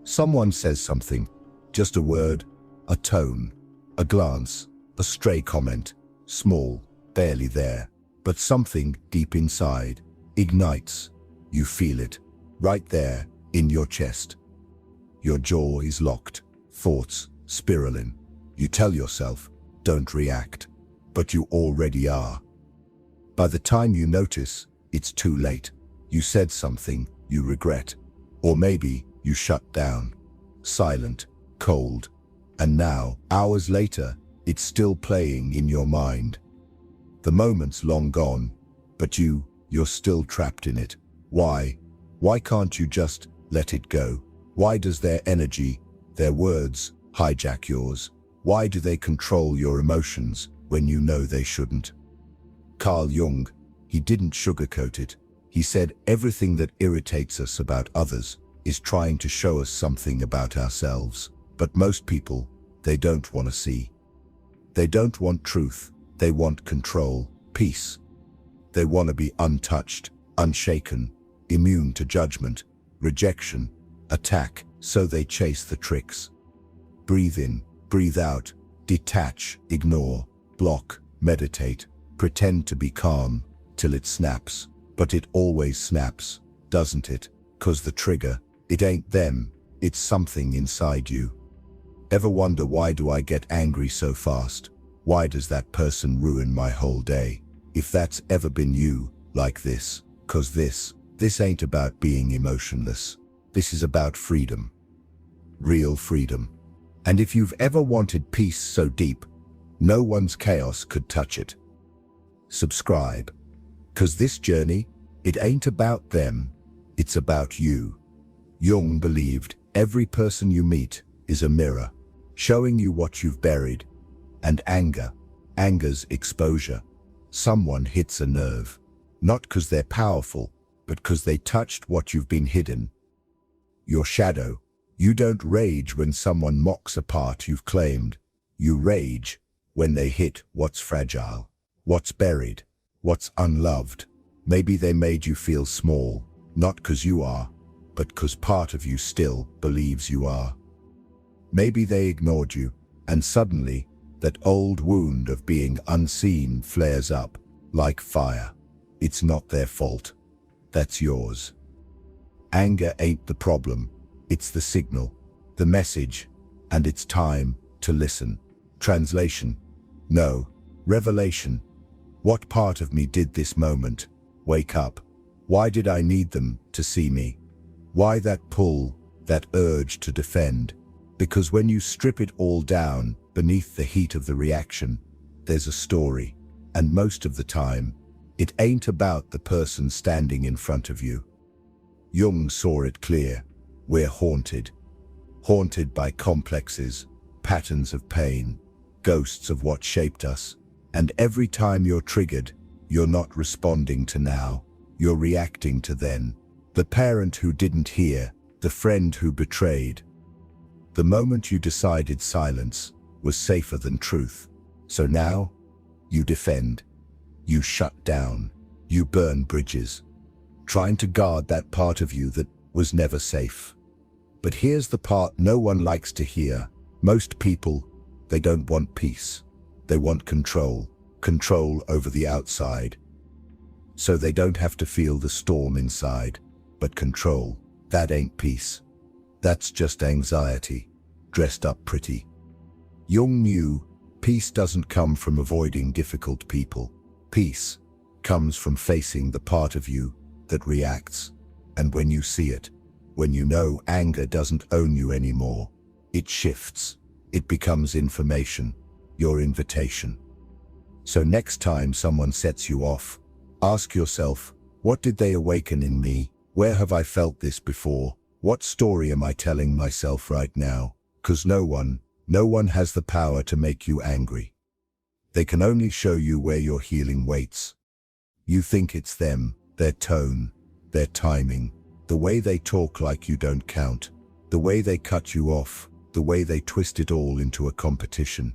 Someone says something, just a word, a tone, a glance, a stray comment, small, barely there, but something deep inside ignites. You feel it, right there, in your chest. Your jaw is locked, thoughts spiraling. You tell yourself, don't react, but you already are. By the time you notice, it's too late. You said something you regret, or maybe you shut down, silent, cold, and now, hours later, it's still playing in your mind. The moment's long gone, but you're still trapped in it. Why? Why can't you just let it go? Why does their energy, their words, hijack yours? Why do they control your emotions when you know they shouldn't? Carl Jung, he didn't sugarcoat it. He said everything that irritates us about others is trying to show us something about ourselves. But most people, they don't want to see. They don't want truth. They want control, peace. They want to be untouched, unshaken, immune to judgment, rejection, attack, so they chase the tricks. Breathe in, breathe out, detach, ignore, block, meditate, pretend to be calm, till it snaps. But it always snaps, doesn't it? 'Cause the trigger, it ain't them, it's something inside you. Ever wonder, why do I get angry so fast? Why does that person ruin my whole day? If that's ever been you, like this, 'cause this ain't about being emotionless. This is about freedom. Real freedom. And if you've ever wanted peace so deep, no one's chaos could touch it. Subscribe. 'Cause this journey, it ain't about them, it's about you. Jung believed every person you meet is a mirror, showing you what you've buried. And anger's exposure. Someone hits a nerve, not 'cause they're powerful, but 'cause they touched what you've been hidden. Your shadow. You don't rage when someone mocks a part you've claimed. You rage when they hit what's fragile, what's buried, what's unloved. Maybe they made you feel small, not 'cause you are, but 'cause part of you still believes you are. Maybe they ignored you, and suddenly, that old wound of being unseen flares up, like fire. It's not their fault. That's yours. Anger ain't the problem. It's the signal, the message, and it's time to listen. Translation. No. Revelation. What part of me did this moment wake up? Why did I need them to see me? Why that pull, that urge to defend? Because when you strip it all down, beneath the heat of the reaction, there's a story. And most of the time, it ain't about the person standing in front of you. Jung saw it clear. We're haunted. Haunted by complexes, patterns of pain, ghosts of what shaped us. And every time you're triggered, you're not responding to now. You're reacting to then. The parent who didn't hear, the friend who betrayed. The moment you decided silence was safer than truth. So now, you defend. You shut down. You burn bridges, trying to guard that part of you that was never safe. But here's the part no one likes to hear. Most people, they don't want peace. They want control. Control over the outside. So they don't have to feel the storm inside. But control, that ain't peace. That's just anxiety, dressed up pretty. Jung knew peace doesn't come from avoiding difficult people. Peace comes from facing the part of you that reacts. And when you see it, when you know anger doesn't own you anymore, it shifts. It becomes information, your invitation. So next time someone sets you off, ask yourself, what did they awaken in me? Where have I felt this before? What story am I telling myself right now? 'Cause no one has the power to make you angry. They can only show you where your healing waits. You think it's them, their tone, their timing, the way they talk like you don't count, the way they cut you off, the way they twist it all into a competition.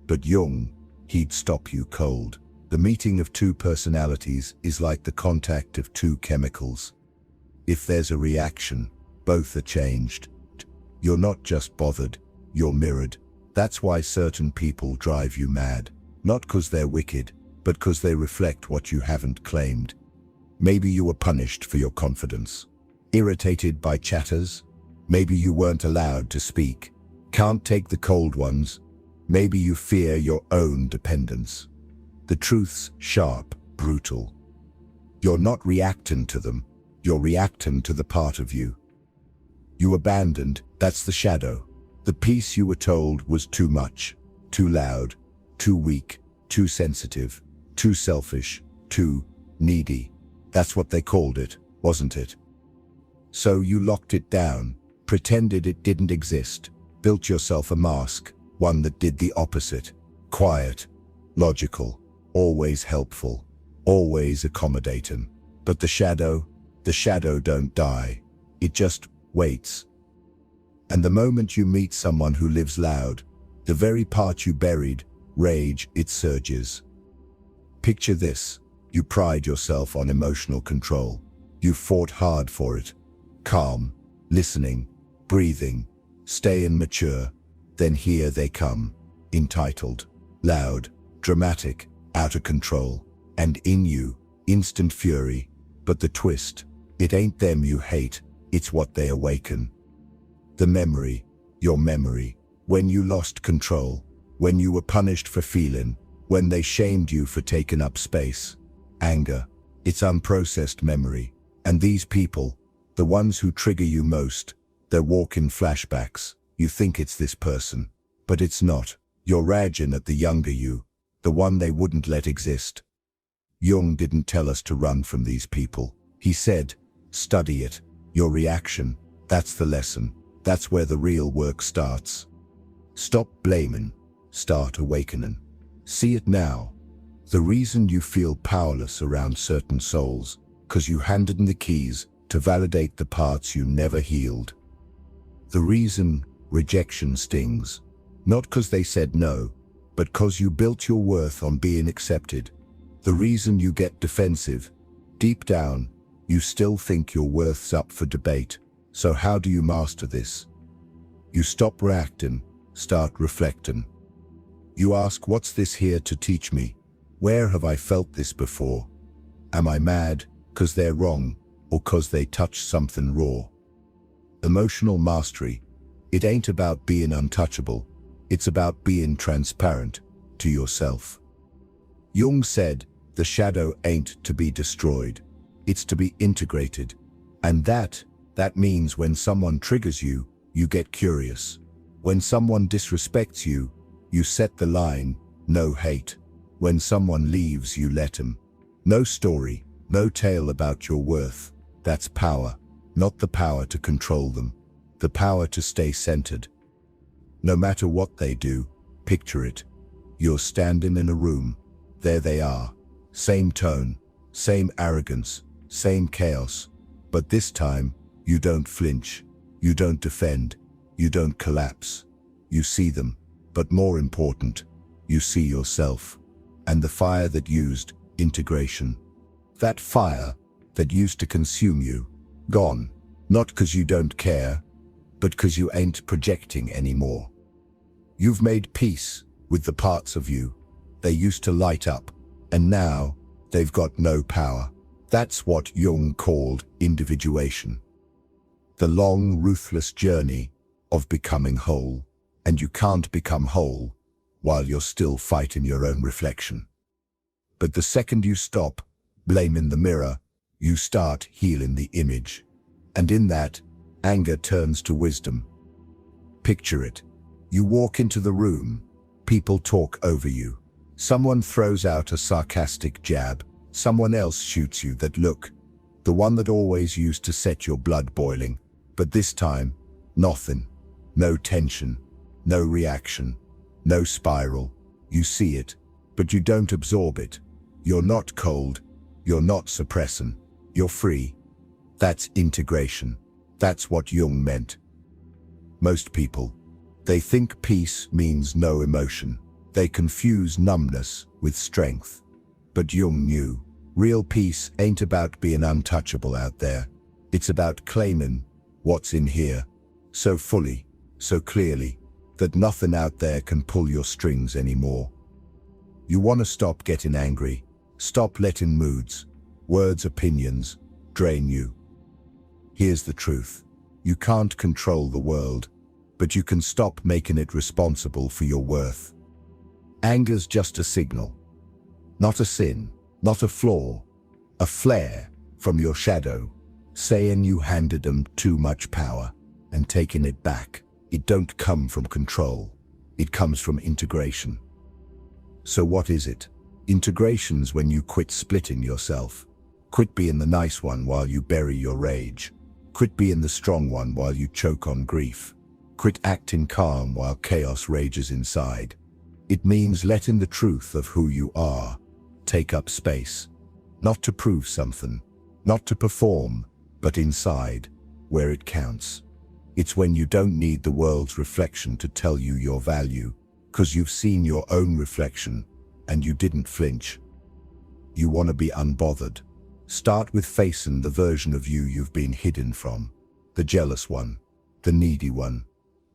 But Jung, he'd stop you cold. The meeting of two personalities is like the contact of two chemicals. If there's a reaction, both are changed. You're not just bothered, you're mirrored. That's why certain people drive you mad. Not 'cause they're wicked, but 'cause they reflect what you haven't claimed. Maybe you were punished for your confidence. Irritated by chatters? Maybe you weren't allowed to speak. Can't take the cold ones? Maybe you fear your own dependence. The truth's sharp, brutal. You're not reacting to them, you're reacting to the part of you. You abandoned, that's the shadow. The piece you were told was too much, too loud, too weak, too sensitive, too selfish, too needy. That's what they called it, wasn't it? So you locked it down, pretended it didn't exist, built yourself a mask, one that did the opposite. Quiet, logical, always helpful, always accommodating. But the shadow don't die. It just waits. And the moment you meet someone who lives loud, the very part you buried, rage, it surges. Picture this. You pride yourself on emotional control. You fought hard for it. Calm, listening, breathing, staying mature. Then here they come, entitled, loud, dramatic, out of control. And in you, instant fury. But the twist, it ain't them you hate, it's what they awaken. The memory, your memory, when you lost control, when you were punished for feeling, when they shamed you for taking up space. Anger, it's unprocessed memory. And these people, the ones who trigger you most, they're walking flashbacks. You think it's this person, but it's not. You're raging at the younger you, the one they wouldn't let exist. Jung didn't tell us to run from these people. He said, study it. Your reaction, that's the lesson. That's where the real work starts. Stop blaming, start awakening. See it now. The reason you feel powerless around certain souls, 'cause you handed them the keys to validate the parts you never healed. The reason rejection stings, not 'cause they said no, but 'cause you built your worth on being accepted. The reason you get defensive, deep down, you still think your worth's up for debate. So how do you master this? You stop reacting, start reflecting. You ask, what's this here to teach me? Where have I felt this before? Am I mad 'cause they're wrong, or 'cause they touch something raw? Emotional mastery, it ain't about being untouchable, it's about being transparent to yourself. Jung said, the shadow ain't to be destroyed, it's to be integrated. And that means when someone triggers you, you get curious. When someone disrespects you, you set the line, no hate. When someone leaves, you let them. No story, no tale about your worth. That's power, not the power to control them, the power to stay centered. No matter what they do, picture it. You're standing in a room, there they are. Same tone, same arrogance, same chaos. But this time, you don't flinch, you don't defend, you don't collapse. You see them, but more important, you see yourself. And the fire that used integration. That fire that used to consume you, gone. Not 'cause you don't care, but 'cause you ain't projecting anymore. You've made peace with the parts of you they used to light up, and now they've got no power. That's what Jung called individuation. The long, ruthless journey of becoming whole. And you can't become whole while you're still fighting your own reflection. But the second you stop blaming the mirror, you start healing the image. And in that, anger turns to wisdom. Picture it. You walk into the room, people talk over you. Someone throws out a sarcastic jab, someone else shoots you that look, the one that always used to set your blood boiling. But this time, nothing. No tension. No reaction, no spiral. You see it, but you don't absorb it. You're not cold, you're not suppressing, you're free. That's integration. That's what Jung meant. Most people, they think peace means no emotion. They confuse numbness with strength. But Jung knew, real peace ain't about being untouchable out there. It's about claiming what's in here so fully so clearly, that nothing out there can pull your strings anymore. You want to stop getting angry, stop letting moods, words, opinions drain you. Here's the truth. You can't control the world, but you can stop making it responsible for your worth. Anger's just a signal, not a sin, not a flaw, a flare from your shadow, saying you handed them too much power and taking it back. It don't come from control. It comes from integration. So what is it? Integration's when you quit splitting yourself. Quit being the nice one while you bury your rage. Quit being the strong one while you choke on grief. Quit acting calm while chaos rages inside. It means letting the truth of who you are take up space. Not to prove something, not to perform, but inside, where it counts. It's when you don't need the world's reflection to tell you your value, because you've seen your own reflection and you didn't flinch. You want to be unbothered. Start with facing the version of you you've been hidden from. The jealous one, the needy one,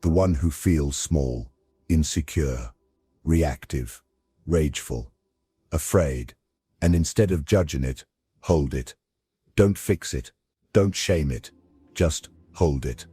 the one who feels small, insecure, reactive, rageful, afraid. And instead of judging it, hold it. Don't fix it. Don't shame it. Just hold it.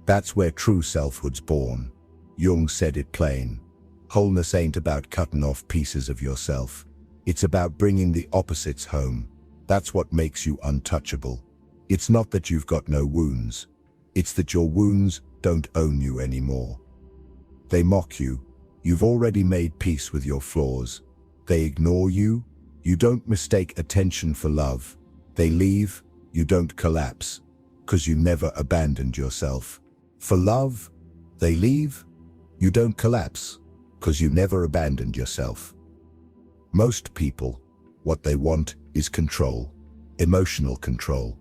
That's where true selfhood's born. Jung said it plain. Wholeness ain't about cutting off pieces of yourself. It's about bringing the opposites home. That's what makes you untouchable. It's not that you've got no wounds. It's that your wounds don't own you anymore. They mock you. You've already made peace with your flaws. They ignore you. You don't mistake attention for love. They leave. You don't collapse, because you never abandoned yourself. For love, they leave. You don't collapse, because you never abandoned yourself. Most people, what they want is control, emotional control.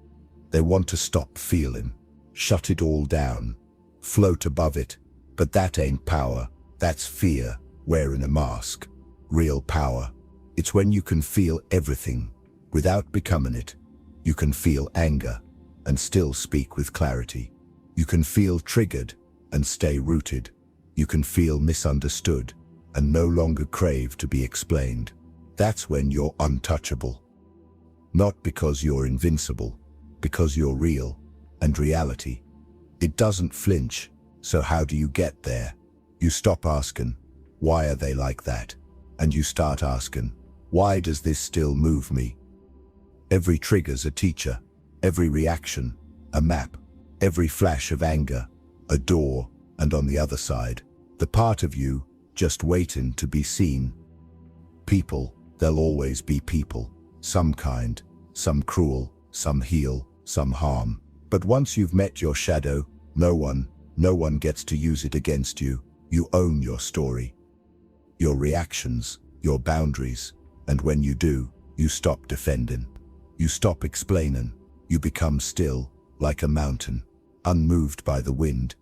They want to stop feeling, shut it all down, float above it. But that ain't power, that's fear wearing a mask. Real power, it's when you can feel everything without becoming it. You can feel anger and still speak with clarity. You can feel triggered and stay rooted. You can feel misunderstood and no longer crave to be explained. That's when you're untouchable. Not because you're invincible, because you're real, and reality, it doesn't flinch. So how do you get there? You stop asking, why are they like that? And you start asking, why does this still move me? Every trigger's a teacher, every reaction, a map, every flash of anger, a door, and on the other side, the part of you just waiting to be seen. People, there'll always be people, some kind, some cruel, some heal, some harm. But once you've met your shadow, no one gets to use it against you. You own your story, your reactions, your boundaries, and when you do, you stop defending. You stop explaining. You become still, like a mountain, unmoved by the wind.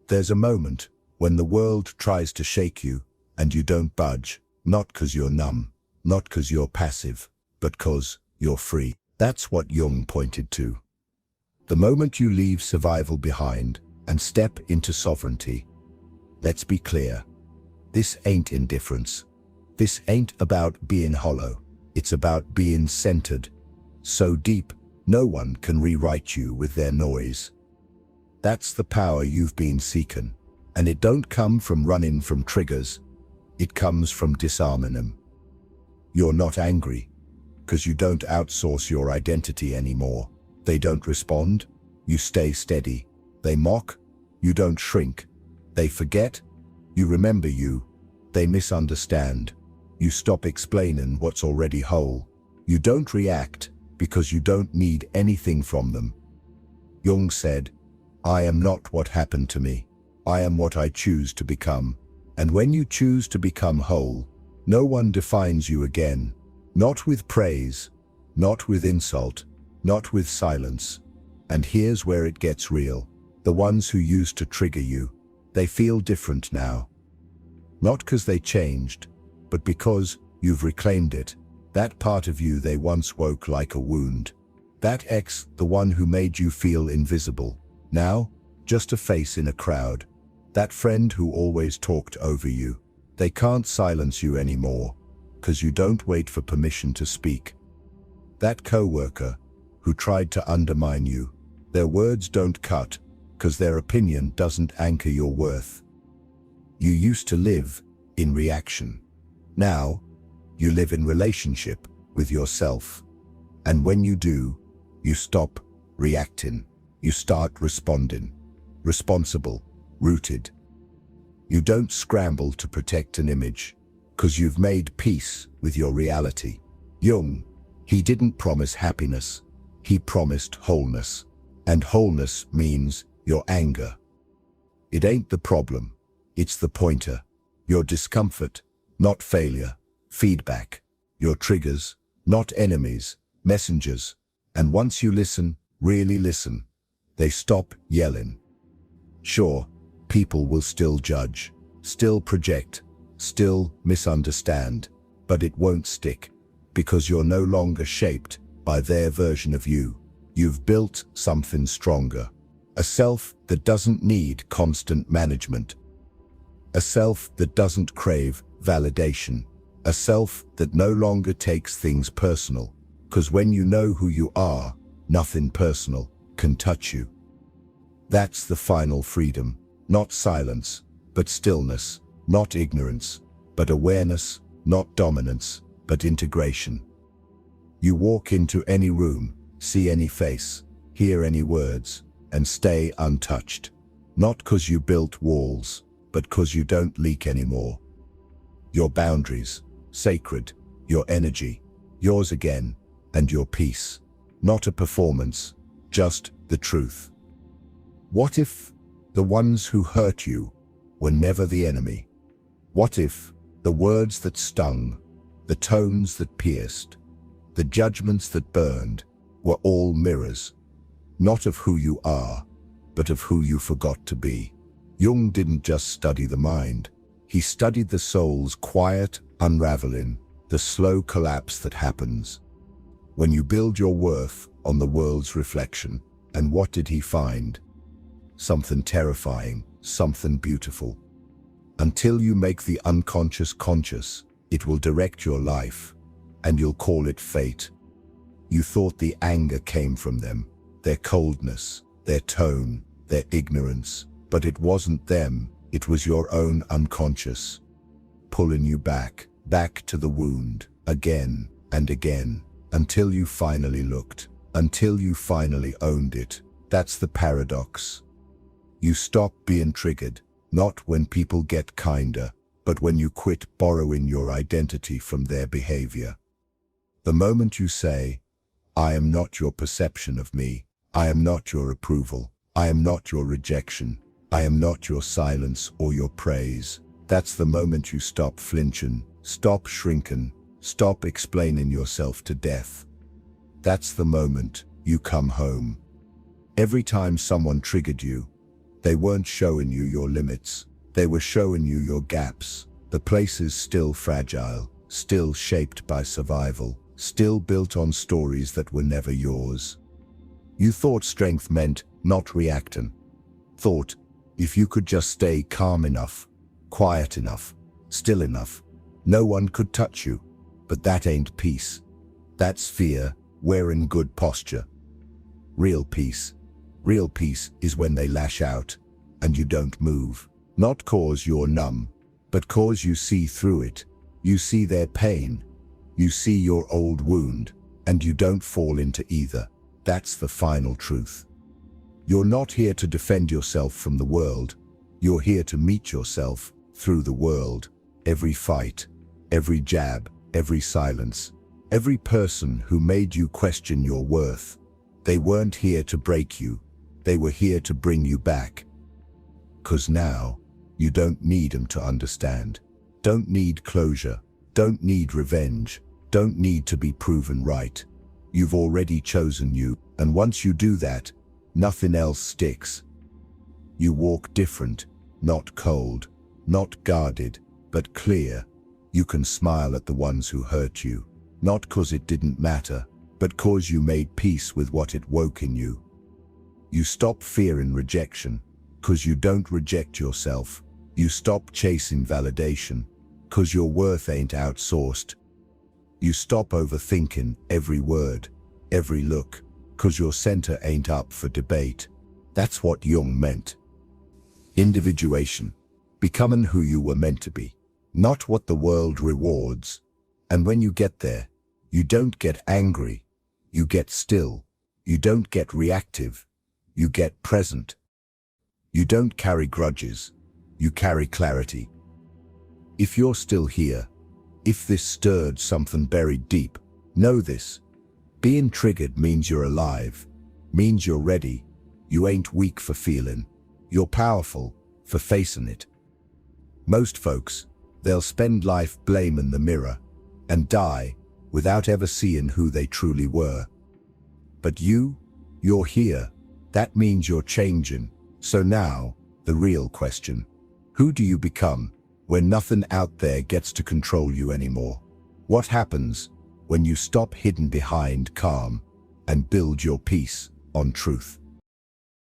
There's a moment when the world tries to shake you, and you don't budge, not 'cause you're numb, not 'cause you're passive, but 'cause you're free. That's what Jung pointed to. The moment you leave survival behind and step into sovereignty. Let's be clear. This ain't indifference. This ain't about being hollow. It's about being centered. So deep, no one can rewrite you with their noise. That's the power you've been seeking. And it don't come from running from triggers. It comes from disarming them. You're not angry, 'cause you don't outsource your identity anymore. They don't respond. You stay steady. They mock. You don't shrink. They forget. You remember you. They misunderstand. You stop explaining what's already whole. You don't react because you don't need anything from them. Jung said, I am not what happened to me. I am what I choose to become. And when you choose to become whole, no one defines you again. Not with praise, not with insult, not with silence. And here's where it gets real. The ones who used to trigger you, they feel different now. Not 'cause they changed, but because you've reclaimed it. That part of you they once woke like a wound. That ex, the one who made you feel invisible. Now, just a face in a crowd. That friend who always talked over you. They can't silence you anymore, 'cause you don't wait for permission to speak. That coworker who tried to undermine you. Their words don't cut, 'cause their opinion doesn't anchor your worth. You used to live in reaction. Now, you live in relationship with yourself. And when you do, you stop reacting. You start responding. Responsible, rooted. You don't scramble to protect an image, 'cause you've made peace with your reality. Jung, he didn't promise happiness. He promised wholeness. And wholeness means your anger. It ain't the problem. It's the pointer. Your discomfort, not failure. Feedback. Your triggers, not enemies, messengers. And once you listen, really listen, they stop yelling. Sure, people will still judge, still project, still misunderstand, but it won't stick, because you're no longer shaped by their version of you. You've built something stronger. A self that doesn't need constant management. A self that doesn't crave validation. A self that no longer takes things personal. 'Cause when you know who you are, nothing personal can touch you. That's the final freedom. Not silence, but stillness. Not ignorance, but awareness. Not dominance, but integration. You walk into any room, see any face, hear any words, and stay untouched. Not 'cause you built walls, but 'cause you don't leak anymore. Your boundaries, sacred. Your energy, yours again, and your peace. Not a performance, just the truth. What if the ones who hurt you were never the enemy? What if the words that stung, the tones that pierced, the judgments that burned were all mirrors, not of who you are, but of who you forgot to be? Jung didn't just study the mind. He studied the soul's quiet unraveling, the slow collapse that happens when you build your worth on the world's reflection. And what did he find? Something terrifying, something beautiful. Until you make the unconscious conscious, it will direct your life, and you'll call it fate. You thought the anger came from them, their coldness, their tone, their ignorance, but it wasn't them, it was your own unconscious, pulling you back to the wound, again and again, until you finally looked, until you finally owned it. That's the paradox. You stop being triggered, not when people get kinder, but when you quit borrowing your identity from their behavior. The moment you say, I am not your perception of me, I am not your approval, I am not your rejection, I am not your silence or your praise, that's the moment you stop flinching, stop shrinking, stop explaining yourself to death. That's the moment you come home. Every time someone triggered you, they weren't showing you your limits, they were showing you your gaps, the places still fragile, still shaped by survival, still built on stories that were never yours. You thought strength meant not reacting. Thought, if you could just stay calm enough, quiet enough, still enough, no one could touch you. But that ain't peace. That's fear, wearing good posture. Real peace is when they lash out, and you don't move. Not 'cause you're numb, but 'cause you see through it. You see their pain. You see your old wound, and you don't fall into either. That's the final truth. You're not here to defend yourself from the world. You're here to meet yourself through the world. Every fight, every jab, every silence, every person who made you question your worth, they weren't here to break you. They were here to bring you back. 'Cause now, you don't need them to understand. Don't need closure. Don't need revenge. Don't need to be proven right. You've already chosen you, and once you do that, nothing else sticks. You walk different, not cold, not guarded, but clear. You can smile at the ones who hurt you, not 'cause it didn't matter, but 'cause you made peace with what it woke in you. You stop fearing rejection, 'cause you don't reject yourself. You stop chasing validation, 'cause your worth ain't outsourced. You stop overthinking every word, every look, 'cause your center ain't up for debate. That's what Jung meant. Individuation, becoming who you were meant to be, not what the world rewards. And when you get there, you don't get angry, you get still. You don't get reactive, you get present. You don't carry grudges, you carry clarity. If you're still here, if this stirred something buried deep, know this. Being triggered means you're alive, means you're ready. You ain't weak for feeling, you're powerful for facing it. Most folks, they'll spend life blaming the mirror and die without ever seeing who they truly were. But you're here. That means you're changing. So now, the real question: who do you become when nothing out there gets to control you anymore? What happens when you stop hidden behind calm and build your peace on truth?